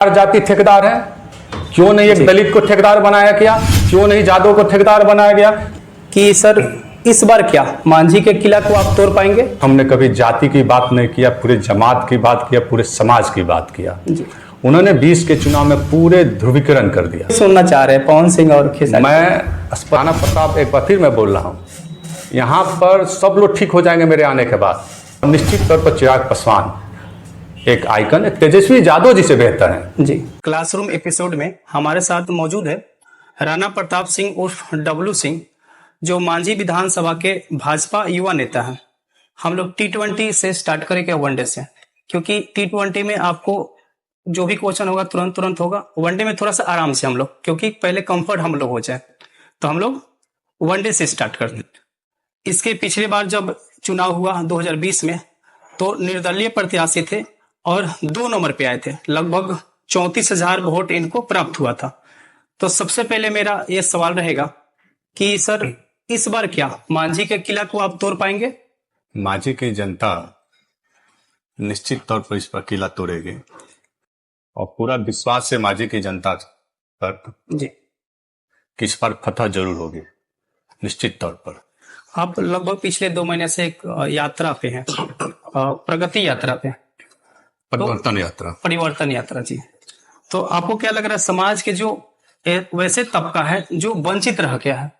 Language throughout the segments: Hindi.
जाति ठेकेदार है, क्यों नहीं एक दलित को ठेकेदार बनाया गया, क्यों नहीं जादव को ठेकेदार बनाया गया? कि सर इस बार क्या मांझी के किला को आप तोड़ पाएंगे? हमने कभी जाति की बात नहीं किया, पूरे जमात की बात किया, पूरे समाज की बात किया। उन्होंने 20 के चुनाव में पूरे ध्रुवीकरण कर दिया। सुनना चाह रहे हैं पवन सिंह और खेसारी। मैं राणा प्रताप एक बार फिर मैं बोल रहा हूँ, यहाँ पर सब लोग ठीक हो जाएंगे मेरे आने के बाद। निश्चित तौर पर चिराग पासवान एक आइकन, एक तेजस्वी यादव जी से बेहतर है। जी, क्लासरूम एपिसोड में हमारे साथ मौजूद है राणा प्रताप सिंह उर्फ डब्लू सिंह, जो मांझी विधानसभा के भाजपा युवा नेता हैं। हम लोग T20 से स्टार्ट करेंगे वनडे से, क्योंकि T20 में आपको जो भी क्वेश्चन होगा तुरंत होगा। वनडे में थोड़ा सा आराम से हम लोग, क्योंकि पहले कंफर्ट हम लोग हो जाए, तो हम लोग वनडे से स्टार्ट करते हैं। इसके पिछले बार जब चुनाव हुआ 2020 में, तो निर्दलीय प्रत्याशी थे और 2 नंबर पे आए थे। लगभग 34,000 वोट इनको प्राप्त हुआ था। तो सबसे पहले मेरा ये सवाल रहेगा कि सर इस बार क्या मांझी के किला को आप तोड़ पाएंगे? मांझी की जनता निश्चित तौर पर इस पर किला तोड़ेगी और पूरा विश्वास है मांझी की जनता पर जी कि इस पर फतह जरूर होगी निश्चित तौर पर। आप लगभग पिछले 2 महीने से एक यात्रा पे हैं, प्रगति यात्रा पे, परिवर्तन यात्रा जी। तो आपको क्या लग रहा है, समाज के जो वैसे तबका है जो वंचित रह गया है,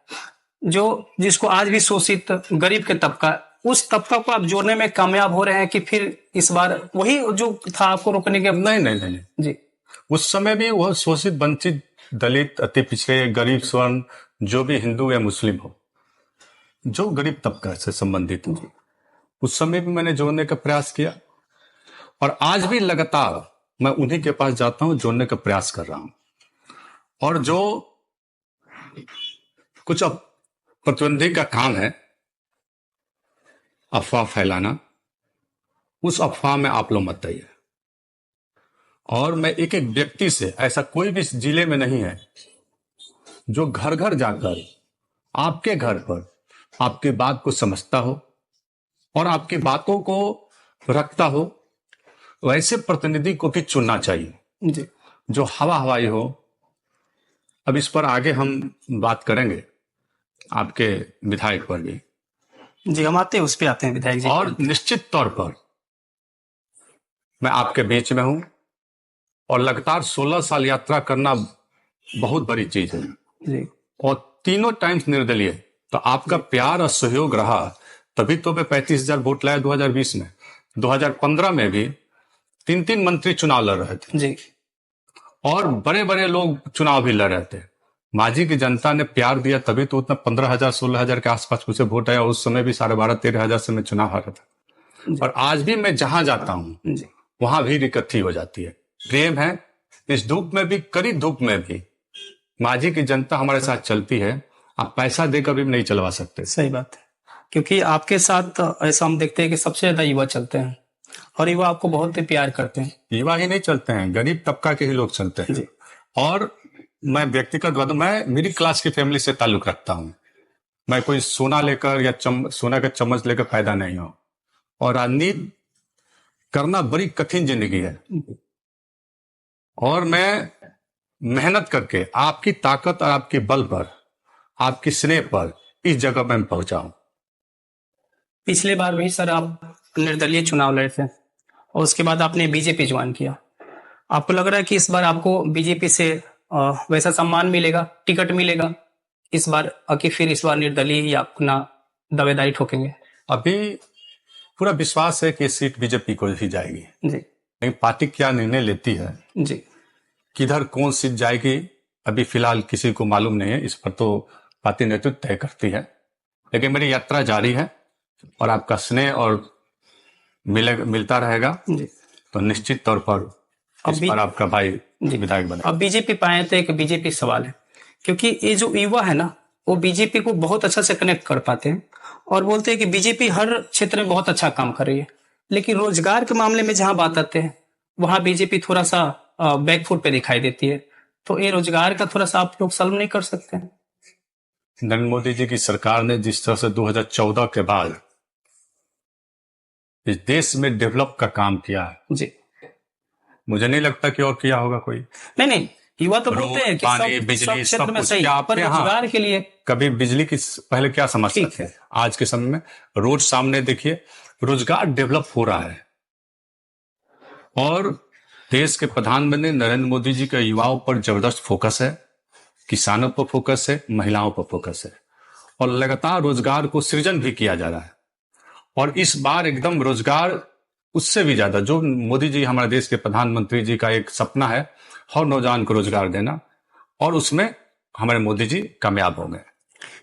जो जिसको आज भी शोषित गरीब के तबका, उस तबका को आप जोड़ने में कामयाब हो रहे हैं कि फिर इस बार वही जो था आपको रोकने के? नहीं जी, उस समय भी वह शोषित वंचित दलित अति पिछड़े गरीब स्वर्ण जो भी हिंदू या मुस्लिम हो, जो गरीब तबका से संबंधित हो, उस समय भी मैंने जोड़ने का प्रयास किया और आज भी लगातार मैं उन्हीं के पास जाता हूं, जोड़ने का प्रयास कर रहा हूं। और जो कुछ अब प्रतिबंधी का काम है अफवाह फैलाना, उस अफवाह में आप लोग मत आइए। और मैं एक एक व्यक्ति से, ऐसा कोई भी जिले में नहीं है जो घर घर जाकर आपके घर पर आपकी बात को समझता हो और आपकी बातों को रखता हो, वैसे प्रतिनिधि को भी चुनना चाहिए जी, जो हवाई हो। अब इस पर आगे हम बात करेंगे आपके विधायक पर भी। जी, हम आते हैं, उस पे आते हैं विधायक जी। और निश्चित तौर पर मैं आपके बीच में हूं और लगातार 16 साल यात्रा करना बहुत बड़ी चीज है जी। और तीनों टाइम्स निर्दलीय, तो आपका प्यार और सहयोग रहा, तभी तो मैं 35,000 वोट लाया 2020 में। 2015 में भी 3 मंत्री चुनाव लड़ रहे थे जी, और बड़े बड़े लोग चुनाव भी लड़ रहे थे। मांझी की जनता ने प्यार दिया, तभी तो उतना 15,000 16,000 के आसपास मुझे वोट आया। उस समय भी 12,500-13,000 से मैं चुनाव हारा था। और आज भी मैं जहां जाता हूं वहां भी इकट्ठी हो जाती है, प्रेम है। इस धूप में भी, कड़ी धूप में भी मांझी की जनता हमारे साथ चलती है। आप पैसा देकर भी नहीं चलवा सकते। सही बात है, क्योंकि आपके साथ ऐसा हम देखते हैं कि सबसे ज्यादा युवा चलते हैं और युवा आपको बहुत ही प्यार करते हैं। युवा ही नहीं चलते हैं, गरीब तबका के ही लोग चलते हैं। और मैं व्यक्तिगत बात, मैं मिडिल क्लास की फैमिली से ताल्लुक रखता हूं। मैं कोई सोना लेकर या सोना का चम्मच लेकर पैदा नहीं हूं। और राजनीति करना बड़ी कठिन जिंदगी है और मैं मेहनत करके आपकी ताकत और आपके बल पर, आपकी स्नेह पर इस जगह मैं पहुंचा हूं। पिछले बार भी सर आप निर्दलीय चुनाव लड़े थे और उसके बाद आपने बीजेपी ज्वाइन किया। आपको लग रहा है कि इस बार आपको बीजेपी से वैसा सम्मान मिलेगा, टिकट मिलेगा इस बार, कि फिर इस बार निर्दलीय या अपना दावेदारी ठोकेंगे? अभी पूरा विश्वास है कि सीट बीजेपी को ही जाएगी जी, लेकिन पार्टी क्या निर्णय लेती है, जी, किधर कौन सीट जाएगी, अभी फिलहाल किसी को मालूम नहीं है। इस पर तो पार्टी नेतृत्व तय करती है। लेकिन मेरी यात्रा जारी है और आपका स्नेह और मिलता रहेगा, तो निश्चित तौर पर इस पर आपका भाई विधायक बने। अब बीजेपी पाए तो एक बीजेपी सवाल है, क्योंकि ये जो युवा है ना, वो बीजेपी को बहुत अच्छा से कनेक्ट कर पाते हैं और बोलते हैं कि बीजेपी हर क्षेत्र में बहुत अच्छा काम कर रही है, लेकिन रोजगार के मामले में जहां बात आते हैं वहां बीजेपी थोड़ा सा बैकफुट पे दिखाई देती है। तो ये रोजगार का थोड़ा सा आप लोग सॉल्व नहीं कर सकते हैं? नरेंद्र मोदी जी की सरकार ने जिस तरह से 2014 के बाद इस देश में डेवलप का काम किया है जी, मुझे नहीं लगता कि और किया होगा कोई। नहीं नहीं, युवा तो बोलते हैं कि पानी, सब बिजली, क्षेत्र सब में कुछ। सही, क्या पर आपके यहाँ रोजगार के लिए कभी बिजली की पहले क्या समस्या ठीक थी? है। आज के समय में रोज सामने देखिए, रोजगार डेवलप हो रहा है। और देश के प्रधानमंत्री नरेंद्र मोदी जी का युवाओं पर जबरदस्त फोकस है, किसानों पर फोकस है, महिलाओं पर फोकस है, और लगातार रोजगार को सृजन भी किया जा रहा है। और इस बार एकदम रोजगार उससे भी ज्यादा, जो मोदी जी हमारे देश के प्रधानमंत्री जी का एक सपना है, हर नौजवान को रोजगार देना, और उसमें हमारे मोदी जी कामयाब हो गए।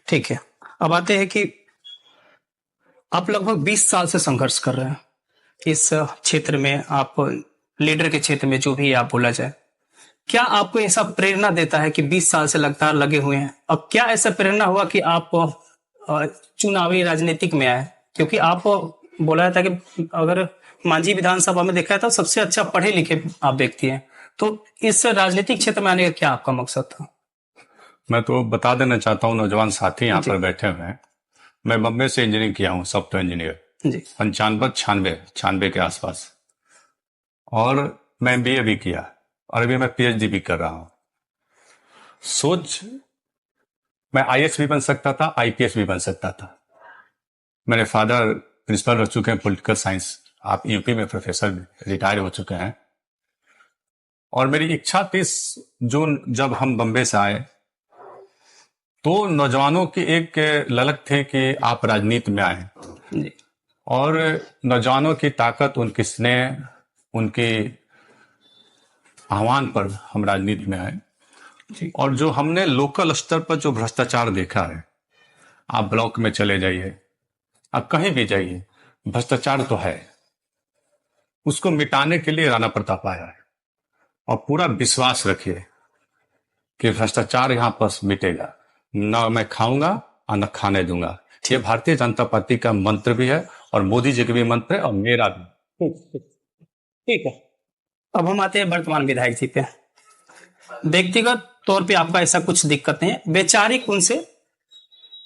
ठीक है। अब आते हैं कि आप लगभग 20 साल से संघर्ष कर रहे हैं इस क्षेत्र में, आप लीडर के क्षेत्र में, जो भी आप बोला जाए। क्या आपको ऐसा प्रेरणा देता है कि 20 साल से लगातार लगे हुए हैं? अब क्या ऐसा प्रेरणा हुआ कि आप चुनावी राजनीतिक में आए? क्योंकि आप बोला था कि अगर मांझी विधानसभा में देखा था सबसे अच्छा पढ़े लिखे आप व्यक्ति हैं, तो इस राजनीतिक क्षेत्र में आने का क्या आपका मकसद था? मैं तो बता देना चाहता हूँ, नौजवान साथी यहाँ पर बैठे हुए हैं, मैं बम्बई से इंजीनियरिंग किया हूँ, सॉफ्टवेयर इंजीनियर, जी। 95 के आसपास। और मैं बीए भी किया, और अभी मैं पीएचडी भी कर रहा हूँ। सोच, मैं आईएएस भी बन सकता था, आईपीएस भी बन सकता था। मेरे फादर प्रिंसिपल रह चुके हैं पॉलिटिकल साइंस, आप यूपी में प्रोफेसर रिटायर हो चुके हैं। और मेरी इच्छा थी, जो जब हम बम्बई से आए तो नौजवानों की एक ललक थे कि आप राजनीति में आए, और नौजवानों की ताकत, उनकी स्नेह, उनके आह्वान पर हम राजनीति में आए। और जो हमने लोकल स्तर पर जो भ्रष्टाचार देखा है, आप ब्लॉक में चले जाइए, आप कहीं भी जाइए, भ्रष्टाचार तो है। उसको मिटाने के लिए राणा प्रताप आया है, और पूरा विश्वास रखिए कि भ्रष्टाचार यहां पर मिटेगा। न मैं खाऊंगा और न खाने दूंगा। ये भारतीय जनता पार्टी का मंत्र भी है, और मोदी जी का भी मंत्र है, और मेरा भी। ठीक है। अब हम आते हैं वर्तमान विधायक जी पे। व्यक्तिगत तौर पे आपका ऐसा कुछ दिक्कत नहीं है, वैचारिक उनसे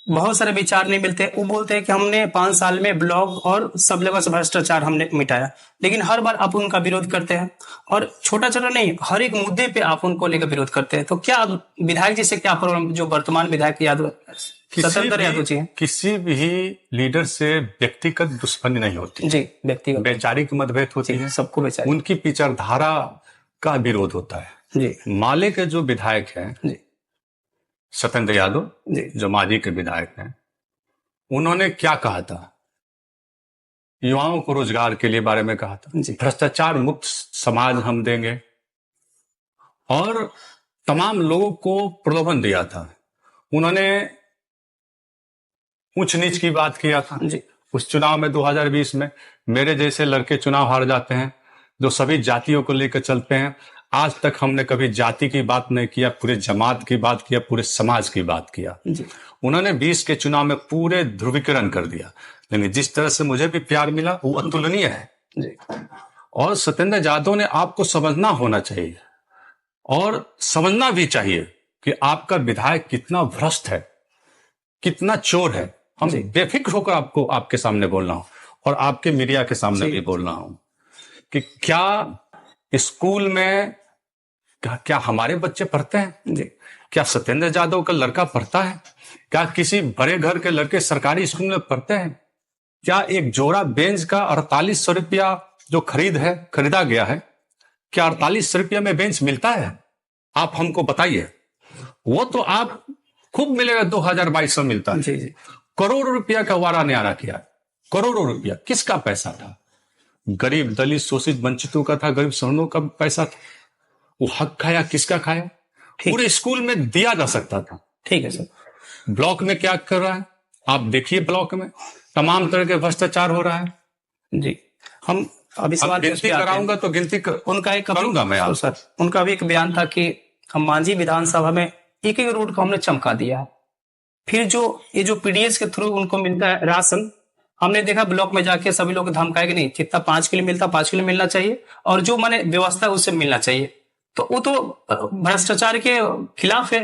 बहुत सारे विचार नहीं मिलते। वो बोलते हैं कि हमने 5 साल में ब्लॉक और सब लेवल से भ्रष्टाचार हमने मिटाया, लेकिन हर बार आप उनका विरोध करते हैं, और छोटा छोटा नहीं, हर एक मुद्दे पे आप उनको लेकर विरोध करते हैं। तो क्या विधायक जी से क्या प्रॉब्लम? जो वर्तमान विधायक यादव, सत्येंद्र यादव जी हैं, किसी भी लीडर से व्यक्तिगत दुश्मनी नहीं होती जी, व्यक्तिगत वैचारिक मतभेद होती है, सबको वैचारिक, उनकी विचारधारा का विरोध होता है जी। माले के जो विधायक हैं जी, सत्येंद्र यादव जी, जो मांझी के विधायक हैं, उन्होंने क्या कहा था? युवाओं को रोजगार के लिए बारे में कहा था, भ्रष्टाचार मुक्त समाज हम देंगे, और तमाम लोगों को प्रलोभन दिया था। उन्होंने ऊंच नीच की बात किया था जी। उस चुनाव में 2020 में मेरे जैसे लड़के चुनाव हार जाते हैं, जो सभी जातियों को लेकर चलते हैं। आज तक हमने कभी जाति की बात नहीं किया, पूरे जमात की बात किया, पूरे समाज की बात किया जी। उन्होंने 20 के चुनाव में पूरे ध्रुवीकरण कर दिया, लेकिन जिस तरह से मुझे भी प्यार मिला वो अतुलनीय है जी। और सत्येंद्र यादव ने आपको समझना होना चाहिए, और समझना भी चाहिए कि आपका विधायक कितना भ्रष्ट है, कितना चोर है। हम बेफिक्र होकर आपको आपके सामने बोल रहा हूं, और आपके मीडिया के सामने भी बोल रहा हूं कि क्या स्कूल में क्या हमारे बच्चे पढ़ते हैं जी? क्या सत्येंद्र यादव का लड़का पढ़ता है? क्या किसी बड़े घर के लड़के सरकारी स्कूल में पढ़ते हैं? क्या एक जोड़ा बेंच का 4800 रुपया जो खरीदा गया है, क्या 4800 रुपया में बेंच मिलता है? आप हमको बताइए। वो तो आप खूब मिलेगा, 2022 मिलता है जी जी। करोड़ों रुपया का वारा न्यारा किया, करोड़ों रुपया किसका पैसा था? गरीब, दलित, शोषित, वंचितों का था, गरीब सवर्णों का पैसा था। वो हक खाया, किसका खाया? पूरे स्कूल में दिया जा सकता था। ठीक है सर। ब्लॉक में क्या कर रहा है आप देखिए, ब्लॉक में तमाम तरह के भ्रष्टाचार हो रहा है जी। हम अभी सवाल गिनती कराऊंगा तो गिनती उनका एक करूंगा मैं आप सर। उनका भी एक बयान था कि हम मांझी विधानसभा में एक एक रोड को हमने चमका दिया है। फिर जो ये जो पीडीएस के थ्रू उनको मिलता है राशन, हमने देखा ब्लॉक में जाके सभी लोग धमकाए कि नहीं, जितना 5 किलो मिलता 5 किलो मिलना चाहिए, और जो माने व्यवस्था है उससे मिलना चाहिए। तो वो तो भ्रष्टाचार के खिलाफ है।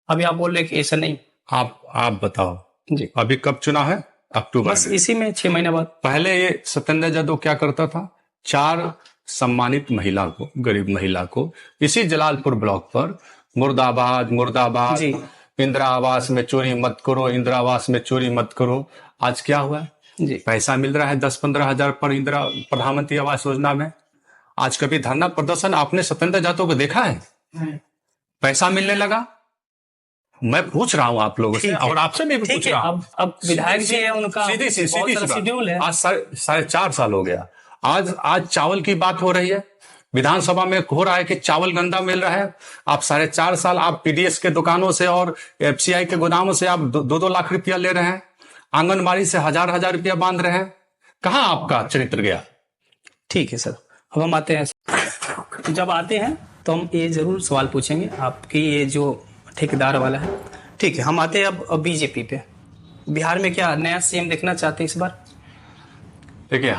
अभी आप बोल रहे कि ऐसा नहीं। आप बताओ जी, अभी कब चुनाव है? अक्टूबर, बस इसी में 6 महीने बाद। पहले ये सत्येंद्र यादव क्या करता था, 4 सम्मानित महिला को, गरीब महिला को इसी जलालपुर ब्लॉक पर मुर्दाबाद मुर्दाबाद, जी। इंदिरा आवास में चोरी मत करो, इंदिरा आवास में चोरी मत करो। आज क्या हुआ? जी। पैसा मिल रहा है 10-15 हजार पर इंदिरा प्रधानमंत्री आवास योजना में। आज कभी धरना प्रदर्शन आपने स्वतंत्र जातों को देखा है? पैसा मिलने लगा। मैं पूछ रहा हूं आप लोगों से और आपसे भी पूछ रहा हूं। अब विधायक जी है, उनका सीधी सी शेड्यूल है। आज 4.5 साल हो गया। आज चावल की बात हो रही है, विधानसभा में हो रहा है कि चावल गंदा मिल रहा है। आप 4.5 साल आप पीडीएस के दुकानों से और एफसीआई के गोदामों से आप 2-2 लाख रुपया ले रहे हैं, आंगनबाड़ी से हजार रुपया बांध रहे हैं। कहाँ आपका चरित्र गया? ठीक है सर, अब हम आते हैं। जब आते हैं तो हम ये जरूर सवाल पूछेंगे आपकी, ये जो ठेकेदार वाला है। ठीक है, हम आते हैं अब बीजेपी पे। बिहार में क्या नया सीएम देखना चाहते हैं इस बार? देखिए,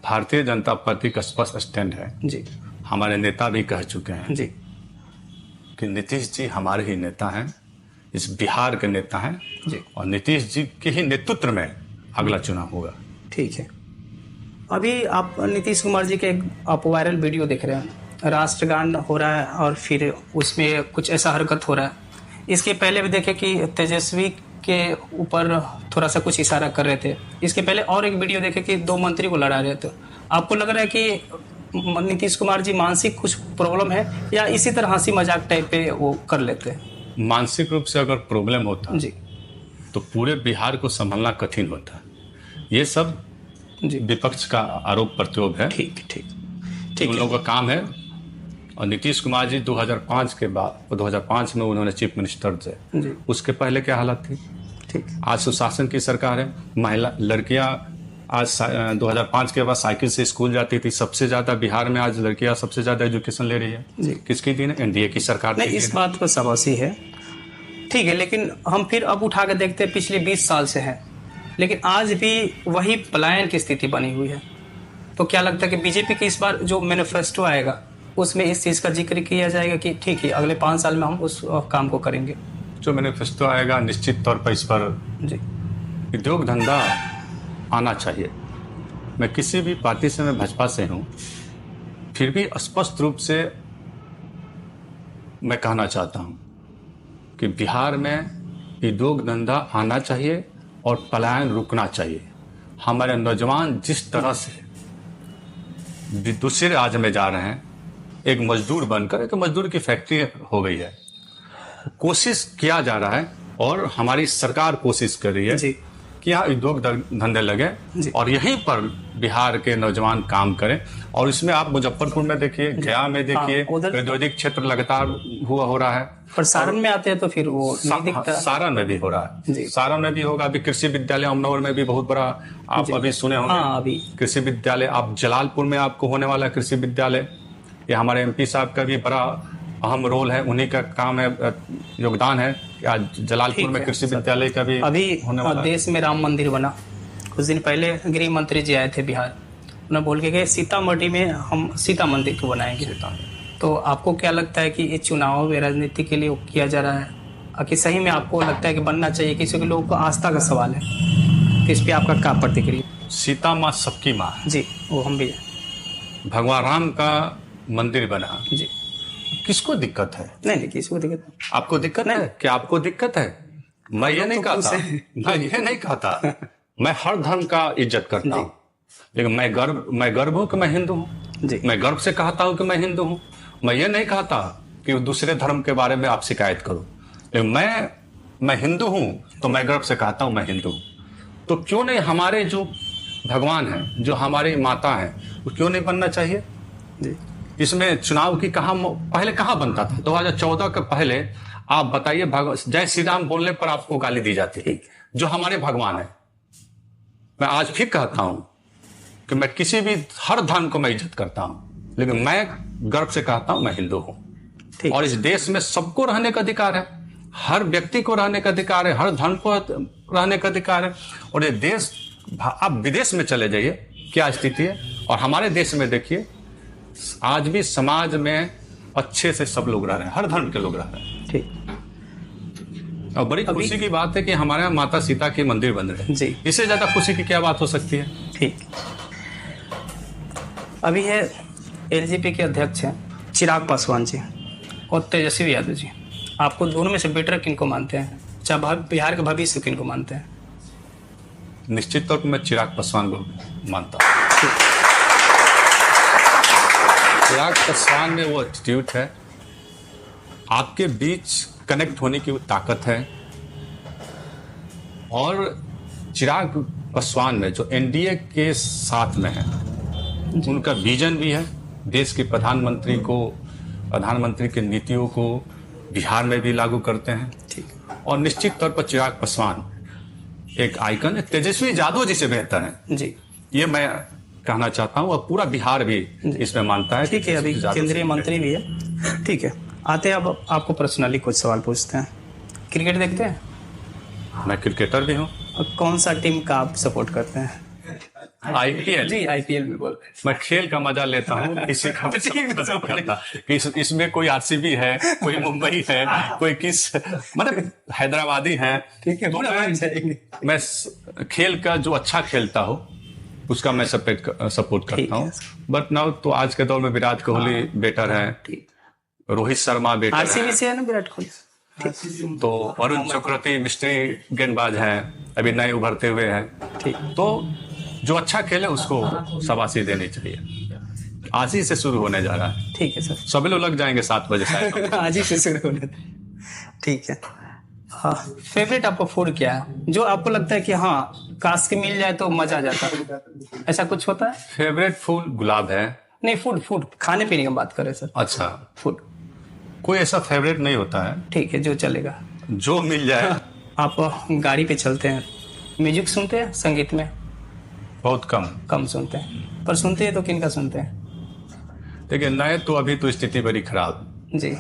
भारतीय जनता पार्टी का स्पष्ट स्टैंड है जी। हमारे नेता भी कह चुके हैं जी कि नीतीश जी हमारे ही नेता हैं, इस बिहार के नेता हैं जी। और नीतीश जी के ही नेतृत्व में अगला चुनाव होगा। ठीक है, अभी आप नीतीश कुमार जी के आप वायरल वीडियो देख रहे हैं, राष्ट्रगान हो रहा है और फिर उसमें कुछ ऐसा हरकत हो रहा है। इसके पहले भी देखे कि तेजस्वी के ऊपर थोड़ा सा कुछ इशारा कर रहे थे। इसके पहले और एक वीडियो देखे कि 2 मंत्री को लड़ा रहे थे। आपको लग रहा है कि नीतीश कुमार जी मानसिक कुछ प्रॉब्लम है या इसी तरह हंसी मजाक टाइप पे वो कर लेते हैं? मानसिक रूप से अगर प्रॉब्लम होता जी तो पूरे बिहार को संभालना कठिन होता। ये सब जी विपक्ष का आरोप प्रत्यारोप है। ठीक ठीक ठीक, उन लोगों का काम है। और नीतीश कुमार जी 2005 के बाद 2005 में उन्होंने चीफ मिनिस्टर थे, उसके पहले क्या हालत थी? ठीक। आज सुशासन की सरकार है, महिला लड़कियां आज 2005 के बाद साइकिल से स्कूल जाती थी। सबसे ज्यादा बिहार में आज लड़कियां सबसे ज्यादा एजुकेशन ले रही है। जी। किसकी थी? एनडीए की सरकार। नहीं, इस बात पर शाबाशी है, ठीक है, लेकिन हम फिर अब उठा के देखते हैं पिछले 20 साल से है, लेकिन आज भी वही पलायन की स्थिति बनी हुई है। तो क्या लगता है कि बीजेपी की इस बार जो मैनिफेस्टो आएगा उसमें इस चीज़ का जिक्र किया जाएगा कि ठीक है अगले 5 साल में हम उस काम को करेंगे? जो मैनिफेस्टो आएगा निश्चित तौर पर इस पर जी उद्योग धंधा आना चाहिए। मैं किसी भी पार्टी से, मैं भाजपा से हूँ, फिर भी स्पष्ट रूप से मैं कहना चाहता हूँ कि बिहार में उद्योग धंधा आना चाहिए और पलायन रुकना चाहिए। हमारे नौजवान जिस तरह से दूसरे राज्य में जा रहे हैं, एक मजदूर बनकर, एक मजदूर की फैक्ट्री हो गई है, कोशिश किया जा रहा है और हमारी सरकार कोशिश कर रही है जी। कि यहाँ उद्योग धंधे लगे और यहीं पर बिहार के नौजवान काम करें। और इसमें आप मुजफ्फरपुर में देखिए, गया में देखिए, औद्योगिक क्षेत्र लगातार हो रहा है। पर सारण में आते हैं तो फिर वो नहीं दिखता। सारण में भी हो रहा है, सारण में भी होगा। अभी कृषि विद्यालय अमनौर में भी बहुत बड़ा आप अभी सुने होंगे। हाँ, अभी कृषि विद्यालय आप जलालपुर में आपको होने वाला है कृषि विद्यालय। ये हमारे एमपी साहब का भी बड़ा अहम रोल है, उन्हीं का काम है, योगदान है। आज जलालपुर में कृषि विद्यालय का भी अभी होने वाला देश में राम मंदिर बना। कुछ दिन पहले गृह मंत्री जी आए थे बिहार, उन्होंने बोल के गए सीतामढ़ी में हम सीता मंदिर को बनाएंगे। तो आपको क्या लगता है कि ये चुनाव राजनीति के लिए किया जा रहा है कि सही में आपको लगता है कि बनना चाहिए? किसी के लोगों को आस्था का सवाल है, तो इस पर आपका क्या प्रतिक्रिया? सीता माँ सबकी माँ जी, वो हम भी भगवान राम का मंदिर बना जी। किसको दिक्कत है? नहीं, किसको दिक्कत? आपको दिक्कत है? क्या आपको दिक्कत है? मैं ये नहीं कहता, मैं ये नहीं कहता। मैं हर धर्म का इज्जत करता हूँ, लेकिन मैं गर्व हूँ कि मैं हिंदू हूँ। मैं गर्व से कहता हूँ कि मैं हिंदू हूँ। मैं ये नहीं कहता कि दूसरे धर्म के बारे में आप शिकायत करो, लेकिन मैं हिंदू हूँ तो मैं गर्व से कहता हूँ मैं हिंदू हूँ। तो क्यों नहीं हमारे जो भगवान हैं, जो हमारी माता हैं, वो क्यों नहीं बनना चाहिए? इसमें चुनाव की पहले कहाँ बनता था? 2014 के पहले आप बताइए, जय श्री राम बोलने पर आपको गाली दी जाती है, जो हमारे भगवान है। मैं आज फिर कहता हूं कि मैं किसी भी हर धर्म को मैं इज्जत करता हूं, लेकिन मैं गर्व से कहता हूं मैं हिंदू हूं। और इस देश में सबको रहने का अधिकार है, हर व्यक्ति को रहने का अधिकार है, हर धर्म को रहने का अधिकार है। और ये देश, आप विदेश में चले जाइए क्या स्थिति है, और हमारे देश में देखिए आज भी समाज में अच्छे से सब लोग रह रहे हैं, हर धर्म के लोग रह रहे हैं। ठीक। और बड़ी खुशी की बात है कि हमारे यहाँ माता सीता के मंदिर बन रहे हैं जी। इससे ज्यादा खुशी की क्या बात हो सकती है? ठीक। अभी है एलजेपी के अध्यक्ष हैं चिराग पासवान जी और तेजस्वी यादव जी, आपको दोनों में से बेटर किनको मानते हैं, चाहे बिहार का भविष्य किनको मानते हैं? निश्चित तौर पर मैं चिराग पासवान को मानता हूँ। चिराग पासवान में वो एटीट्यूड है, आपके बीच कनेक्ट होने की वो ताकत है, और चिराग पासवान में जो एनडीए के साथ में है उनका विजन भी है, देश के प्रधानमंत्री के नीतियों को बिहार में भी लागू करते हैं। ठीक। और निश्चित तौर पर चिराग पासवान एक आइकन है, तेजस्वी यादव जी से बेहतर है जी, ये मैं कहना चाहता हूँ, और पूरा बिहार भी इसमें मानता है। ठीक है, अभी केंद्रीय मंत्री भी है। ठीक है, आते हैं अब आपको पर्सनली कुछ सवाल पूछते हैं। क्रिकेट देखते हैं? मैं क्रिकेटर भी हूँ। और कौन सा टीम का आप सपोर्ट करते हैं? आईपीएल जी, आईपीएल में बोल रहे हैं। मैं खेल का मजा लेता हूँ, किसी का कि इसमें कोई आरसीबी है, कोई मुंबई है, कोई किस मतलब हैदराबादी है। ठीक है, मैं खेल का जो अच्छा खेलता हो उसका मैं सपोर्ट करता हूँ। बट नाउ तो आज के दौर में विराट कोहली बेटर है, रोहित शर्मा बेटर है, आरसीबी से है ना विराट कोहली, तो वरुण चक्रवर्ती मिस्ट्री गेंदबाज है, अभी नए उभरते हुए हैं। ठीक। तो जो अच्छा खेले उसको शाबाशी देनी चाहिए। आज ही से शुरू होने जा रहा है। ठीक है सर, सभी लोग लग जाएंगे 7 बजे शायद। आज ही से शुरू होने। ठीक है, हाँ, फेवरेट आपका फूड क्या है, जो आपको लगता है कि हाँ काश के मिल जाए तो मजा आ जाता, ऐसा कुछ होता है? फेवरेट फूल गुलाब है। नहीं, फूड खाने पीने की बात करें सर। अच्छा, फूड कोई ऐसा फेवरेट नहीं होता है, ठीक है, जो चलेगा, जो मिल जाए। आप गाड़ी पे चलते हैं, म्यूजिक सुनते हैं? संगीत में बहुत कम सुनते हैं, पर सुनते हैं तो किनका सुनते हैं? देखिए, नए तो अभी तो स्थिति बड़ी खराब जी,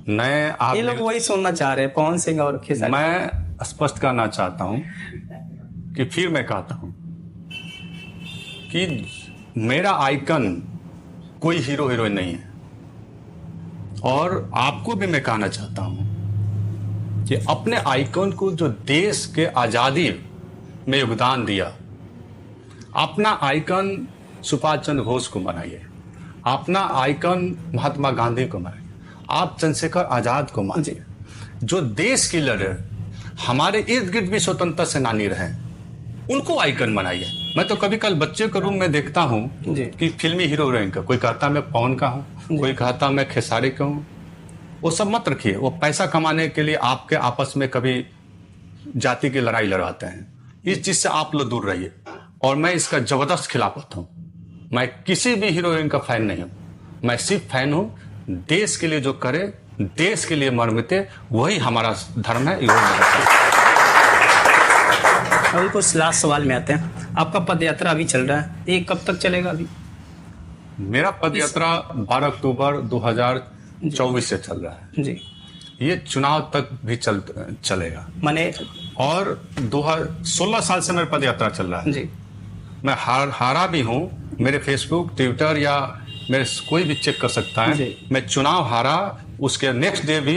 नए आप ये लोग वही सुनना चाह रहे हैं, पवन सिंह और खेसारी। मैं स्पष्ट करना चाहता हूं कि फिर मैं कहता हूं कि मेरा आइकन कोई हीरो हीरोइन नहीं है, और आपको भी मैं कहना चाहता हूं कि अपने आइकन को जो देश के आजादी में योगदान दिया, अपना आइकन सुभाष चंद्र बोस को बनाइए, अपना आइकन महात्मा गांधी को बनाइए, आप चंद्रशेखर आजाद को मानिए, जो देश के लड़े, हमारे इर्द गिर्द भी स्वतंत्रता सेनानी रहे, उनको आइकन बनाइए। मैं तो कभी कल बच्चे के रूम में देखता हूँ कि फिल्मी हीरो हीरोइन का, कोई कहता मैं पवन का हूँ, कोई कहता मैं खेसारी का हूँ। वो सब मत रखिए, वो पैसा कमाने के लिए आपके आपस में कभी जाति की लड़ाई लड़वाते हैं। इस चीज से आप लोग दूर रहिए, और मैं इसका जबरदस्त खिलाफत हूँ। मैं किसी भी हीरोइन का फैन नहीं हूँ, मैं सिर्फ फैन हूँ देश के लिए जो करे, देश के लिए मर मिटे, वही हमारा धर्म है। अभी कुछ लास्ट सवाल में आते हैं। आपका पद यात्रा अभी चल रहा है, ये कब तक चलेगा? अभी मेरा पद यात्रा 12 अक्टूबर 2024 से चल रहा है जी, ये चुनाव तक भी चलेगा माने, और 16 साल से मेरा पद यात्रा चल रहा है जी। मैं हारा भी हूँ, मेरे फेसबुक, ट्विटर या मेरे कोई भी चेक कर सकता है। मैं चुनाव हारा, उसके नेक्स्ट डे भी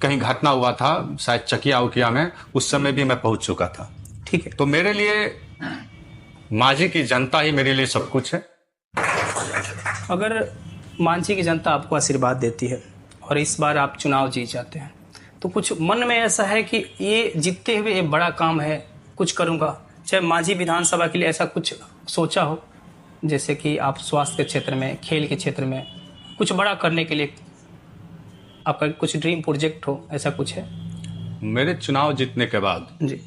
कहीं घटना हुआ था, शायद चकिया उकिया में, उस समय भी मैं पहुंच चुका था। ठीक है, तो मेरे लिए मांझी की जनता ही मेरे लिए सब कुछ है। अगर मांझी की जनता आपको आशीर्वाद देती है और इस बार आप चुनाव जीत जाते हैं, तो कुछ मन में ऐसा है कि ये जीतते हुए ये बड़ा काम है, कुछ करूंगा, चाहे मांझी विधानसभा के लिए ऐसा कुछ सोचा हो, जैसे कि आप स्वास्थ्य के क्षेत्र में, खेल के क्षेत्र में कुछ बड़ा करने के लिए आपका कुछ ड्रीम प्रोजेक्ट हो, ऐसा कुछ है? मेरे चुनाव जीतने के बाद जी,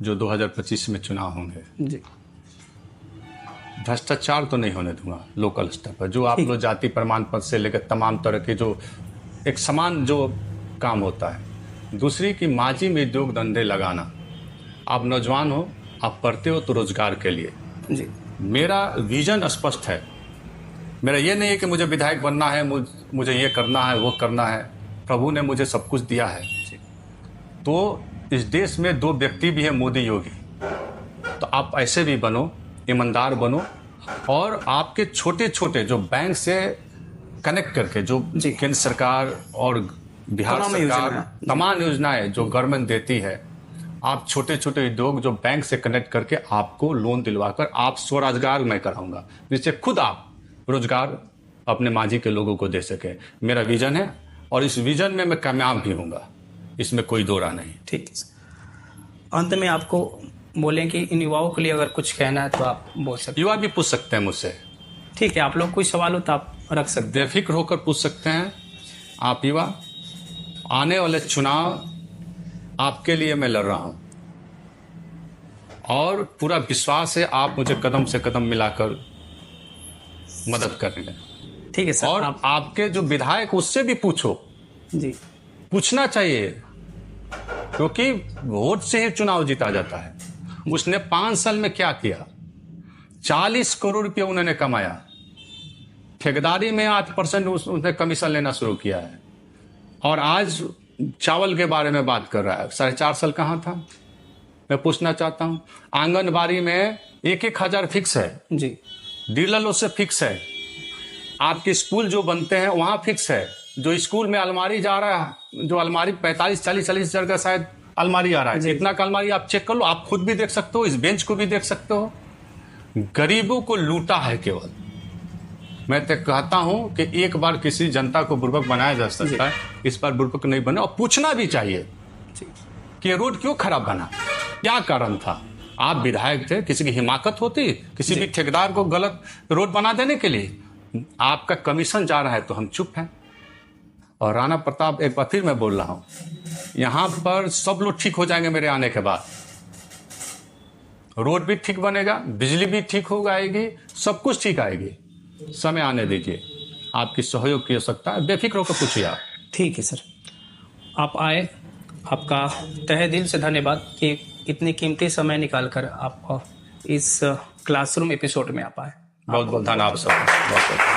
जो 2025 में चुनाव होंगे, जी, भ्रष्टाचार तो नहीं होने दूंगा लोकल स्तर पर। जो आप लोग जाति प्रमाण पत्र से लेकर तमाम तरह के जो एक समान जो काम होता है। दूसरी कि मांझी में उद्योग धंधे लगाना, आप नौजवान हो, आप पढ़ते हो तो रोजगार के लिए। जी, मेरा विजन स्पष्ट है। मेरा ये नहीं है कि मुझे विधायक बनना है, मुझे ये करना है, वो करना है। प्रभु ने मुझे सब कुछ दिया है। तो इस देश में 2 व्यक्ति भी हैं, मोदी योगी। तो आप ऐसे भी बनो, ईमानदार बनो, और आपके छोटे छोटे जो बैंक से कनेक्ट करके जो केंद्र सरकार और बिहार सरकार तमाम योजनाएं जो गवर्नमेंट देती है, आप छोटे छोटे उद्योग जो बैंक से कनेक्ट करके आपको लोन दिलवाकर आप स्वरोजगार मैं कराऊंगा, जिससे खुद आप रोजगार अपने मांझी के लोगों को दे सके। मेरा विजन है और इस विजन में मैं कामयाब भी होऊंगा, इसमें कोई दो राह नहीं। ठीक है सर। अंत में आपको बोलें कि इन युवाओं के लिए अगर कुछ कहना है तो आप बोल सकते युवा भी पूछ सकते हैं मुझसे। हैं। ठीक है, आप लोग कोई सवाल हो तो आप रख सकते बेफिक्र होकर पूछ सकते हैं। आप युवा, आने वाले चुनाव आपके लिए मैं लड़ रहा हूं और पूरा विश्वास है आप मुझे कदम से कदम मिलाकर मदद करेंगे। हैं। ठीक है सर। और आपके जो विधायक उससे भी पूछो, जी पूछना चाहिए, क्योंकि वोट से ही चुनाव जीता जाता है। उसने 5 साल में क्या किया? 40 करोड़ रुपये उन्होंने कमाया। ठेकेदारी में 8% उसने कमीशन लेना शुरू किया है और आज चावल के बारे में बात कर रहा है। 4.5 साल कहाँ था? मैं पूछना चाहता हूँ। आंगनबाड़ी में 1,000 फिक्स है जी। डीलर से फिक्स है। आपके स्कूल जो बनते हैं वहां फिक्स है। जो स्कूल में अलमारी जा रहा है, जो अलमारी 45-40 हजार का शायद अलमारी आ रहा है, इतना का अलमारी आप चेक कर लो, आप खुद भी देख सकते हो, इस बेंच को भी देख सकते हो। गरीबों को लूटा है केवल। मैं तो कहता हूं कि एक बार किसी जनता को बुर्बक बनाया जा सकता है, इस बार बुर्बक नहीं बने। और पूछना भी चाहिए कि ये रोड क्यों खराब बना, क्या कारण था। आप विधायक थे, किसी की हिमाकत होती किसी भी ठेकेदार को गलत रोड बना देने के लिए? आपका कमीशन जा रहा है तो हम चुप हैं। और राणा प्रताप, एक बार फिर मैं बोल रहा हूं, यहां पर सब लोग ठीक हो जाएंगे मेरे आने के बाद। रोड भी ठीक बनेगा, बिजली भी ठीक हो जाएगी, सब कुछ ठीक आएगी। समय आने दीजिए, आपकी सहयोग की आवश्यकता है, बेफिक्र होकर पूछिए आप। ठीक है सर, आप आए, आपका तहे दिल से धन्यवाद कि इतनी कीमती समय निकालकर आप इस क्लासरूम एपिसोड में आप आए। बहुत बहुत धन्यवाद सर। बहुत बहुत